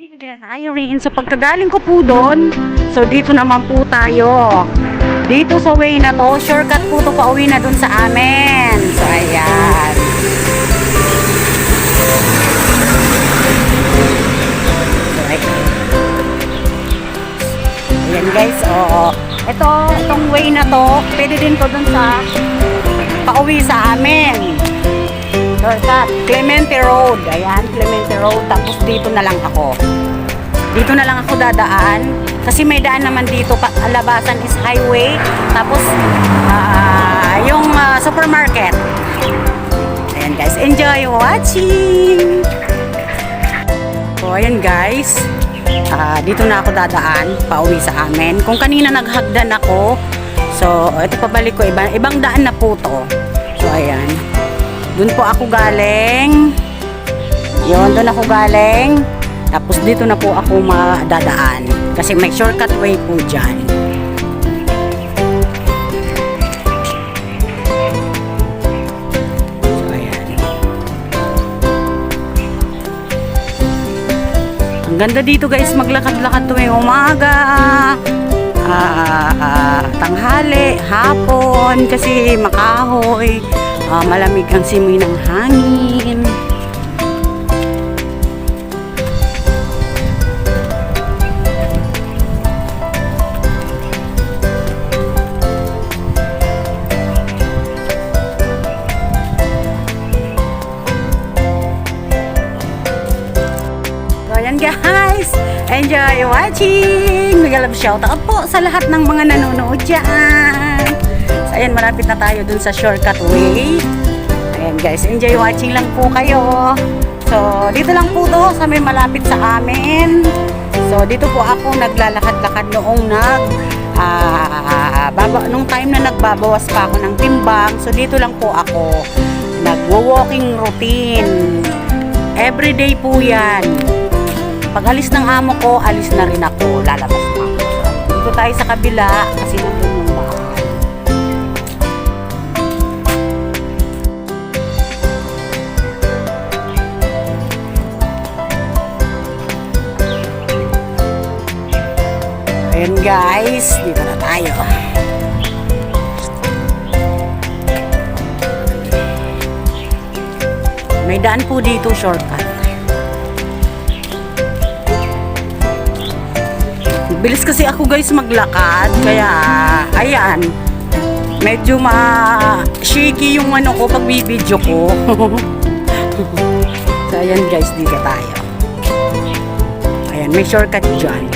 Irene, so pagkagaling ko po doon, so dito naman po tayo. Dito sa way na to, shortcut po to pauwi na doon sa amin. So ayan. Ayan guys, oh. Itong way na to, pwede din to doon sa pauwi sa amin. Shortcut, Clemente Road. Ayan, Clemente Road. Tapos dito na lang ako. Dito na lang ako dadaan. Kasi may daan naman dito. Labasan is highway. Tapos, yung supermarket. Ayan guys, enjoy watching! So, ayan guys. Dito na ako dadaan. Pauwi sa amin. Kung kanina naghagdan ako. So, ito pabalik ko. Ibang daan na po to. So, ayan. Doon po ako galing. Yun, doon ako galing. Tapos dito na po ako madadaan. Kasi may shortcut way po dyan. So, ayan. Ang ganda dito guys, maglakad-lakad tuwing umaga. Tanghali, hapon. Kasi makahoy. Malamig ang simoy ng hangin. So ayan guys, enjoy watching. Mag-love shoutout po sa lahat ng mga nanonood dyan. So, ayan, malapit na tayo dun sa shortcut way. Ayan guys, enjoy watching lang po kayo. So, dito lang po to sa may malapit sa amin. So, dito po ako naglalakad-lakad noong nung time na nagbabawas pa ako ng timbang. So, dito lang po ako nagwo-walking routine. Everyday po yan. Pag alis ng amo ko, alis na rin ako. Lalabas na ako. So, dito tayo sa kabila kasi nandun yung bahay. Ayan guys, dito na tayo. May daan po dito, shortcut. Bilis kasi ako guys maglakad, kaya ayan, medyo shaky yung ano ko pag bibidyo ko. So ayan guys, dito tayo. Ayan, may shortcut dyan.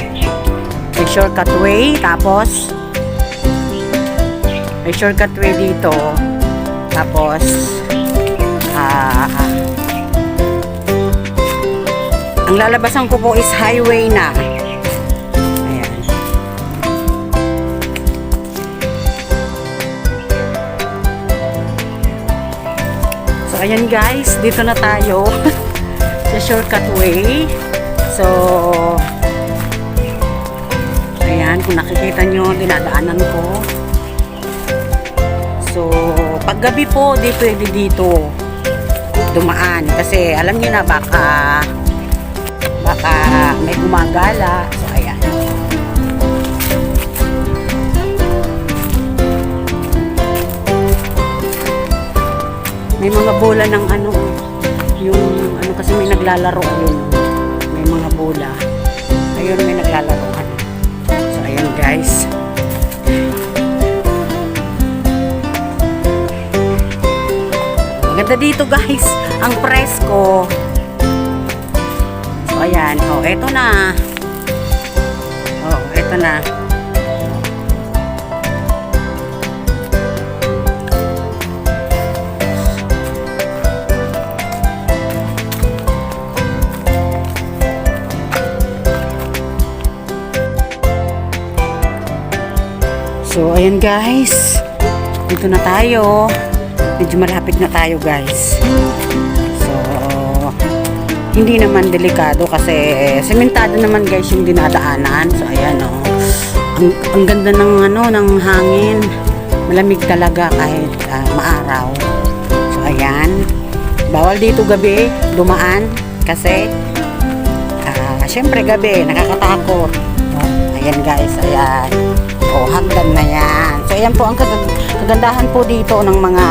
May shortcut way, tapos may shortcut way dito, tapos ang lalabasan ko po is highway na. Ayan. So ayan guys, dito na tayo sa shortcut way. So ayan, kung nakikita nyo, dinadaanan ko. So, paggabi po, di pwede dito dumaan. Kasi, alam nyo na, baka may gumagala. So, ayan. May mga bola ng ano, yung ano kasi may naglalaro. Ayun, may mga bola. Ayun, may naglalaro. Ayan guys. Maganda dito guys. Ang presko. So ayan. Oh, eto na. Oh, eto na. So, ayan guys. Dito na tayo. Medyo malapit na tayo guys. So, hindi naman delikado kasi sementado naman guys yung dinadaanan. So, ayan o. Ang ganda ng ng hangin. Malamig talaga kahit maaraw. So, ayan. Bawal dito gabi dumaan kasi Syempre gabi, nakakatakot. Ayan guys, ayan. Hagdan na yan. So ayan po ang kagandahan po dito ng mga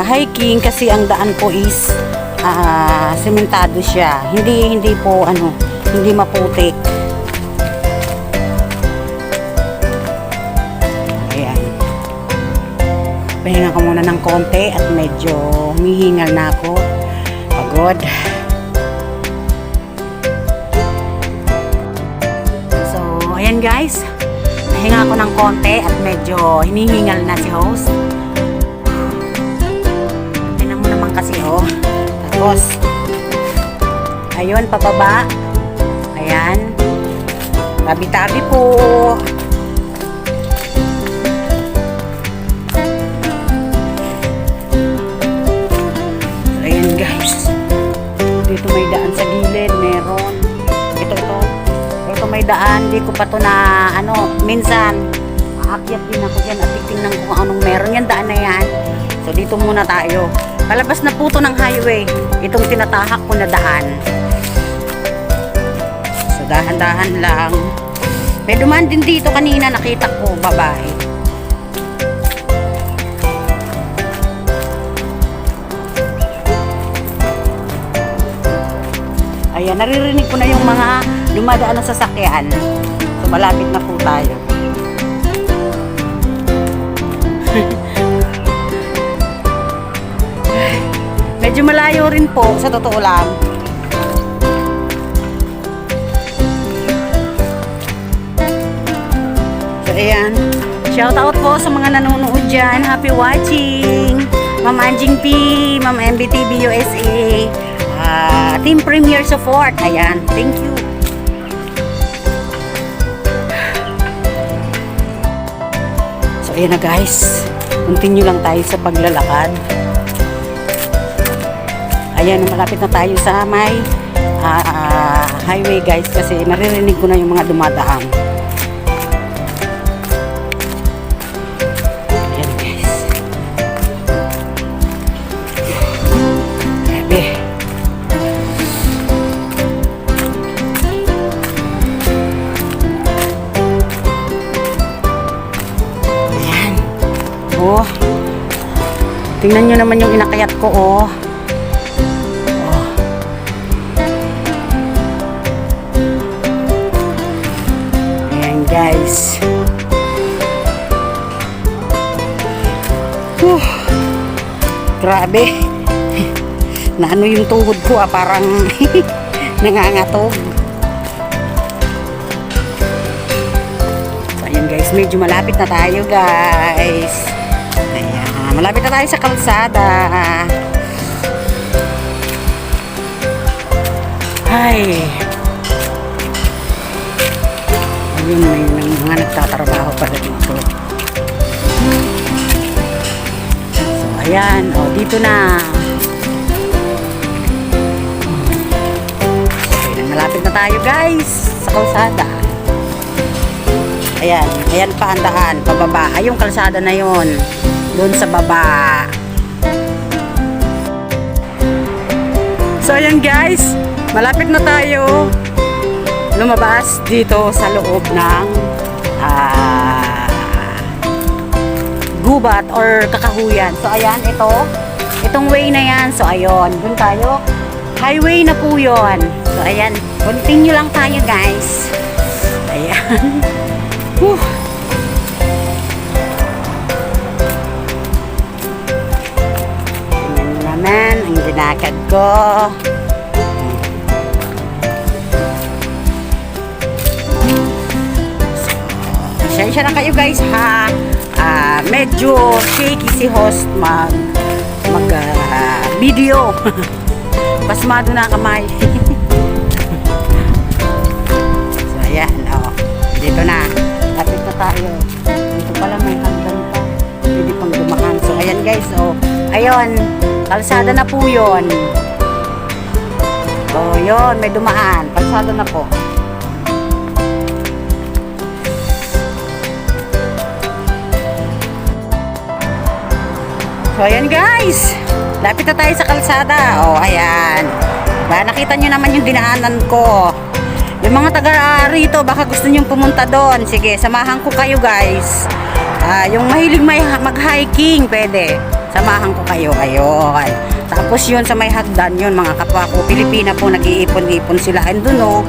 hiking kasi ang daan po is sementado siya. Hindi po hindi maputik. Ayan. Pahinga ko muna ng konti at medyo humihingal na ako. Pagod. So, ayan guys. Pahinga ako ng konti at medyo hinihingal na si host. Tingnan mo naman kasi Tapos, ayun, pababa. Ayan. Tabi-tabi po. Ayan guys. Dito may daan sa gilid. Meron. Ito may daan. Hindi ko pa to na minsan aakyat din ako dyan at titignan ko kung anong meron. Yan daan na yan. So dito muna tayo. Palabas na po to ng highway. Itong tinatahak ko na daan. So dahan-dahan lang. May dumaan din dito kanina. Nakita ko babae. Ayan, naririnig ko na yung mga dumadaan na sasakyan. So malapit na po tayo. Medyo malayo rin po, sa totoo lang. So, ayan. Shout out po sa mga nanonood dyan. Happy watching! Ma'am Anjing P, Ma'am MBTV USA, Team Premier Support. Ayan, thank you. So, ayan na guys. Continue lang tayo sa paglalakad. Ayan, malapit na tayo sa may highway guys kasi naririnig ko na yung mga dumadaan. Ayan guys. Grabe. Ayan. Tingnan nyo naman yung inakayat ko guys. Grabe. Naano yung tuhod ko parang nangangatog. So, ayan guys, medyo malapit na tayo guys. Ayan, malapit na tayo sa kalsada. Ay. Ayun, may mga nagtatrabaho pala dito. So, ayan. Dito na. Ayan, malapit na tayo guys sa kalsada. Ayan. Ayan pa ang daan. Pababa. Ay, yung kalsada na yun. Doon sa baba. So, ayan guys. Malapit na tayo lumabas dito sa loob ng gubat or kakahuyan. So ayan, itong way na yan. So ayun, dun tayo. Highway na po yun. So ayan, continue lang tayo guys. Ayan. Tingnan naman ang ginakad ko. Pasensya na kayo guys ha. Medyo shaky si host mag video. Pasmado na kamay. So ayan, dito na. Lapit na tayo. Dito pala may hagdan pa. Pwede pang dumaan. So ayan guys, ayun, kalsada na po yun. Yun, may dumaan. Kalsada na po. So, ayan guys. Lapit na tayo sa kalsada. Ayan. Diba? Nakita nyo naman yung dinaanan ko. Yung mga taga rito, baka gusto nyo pumunta doon. Sige, samahan ko kayo guys. Yung mahilig mag-hiking, pwede. Samahan ko kayo. Ayun. Tapos yun sa may hagdan yun, mga kapwa ko. Pilipina po, nag-iipon-ipon sila. And doon o,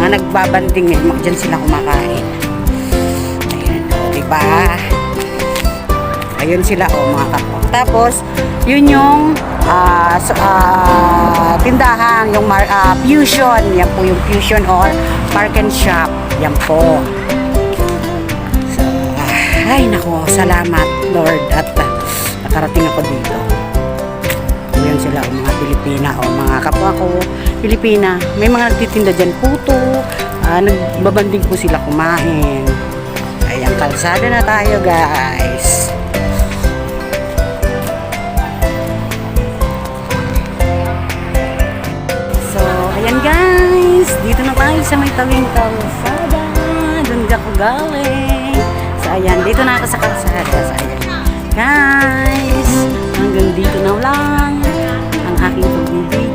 mga nagbabanding. Diyan sila kumakain. Ayan o, diba? Ayun sila o, mga kapwa. Tapos, yun yung tindahan, yung Fusion. Yan po yung Fusion or Park and Shop. Yan po. So, ay nako, salamat Lord at nakarating ako dito. Yan sila o, mga Pilipina o mga kapwa ko Pilipina. May mga nagtitinda dyan puto. Nagbabanding po sila kumain. Ayan, kalsada na tayo guys. Ayan guys, dito na tayo sa may tawing kalsada. Doon ako galing. So ayan, dito na ako sa kalsada. So ayan guys, hanggang dito na lang ang aking pagbibig.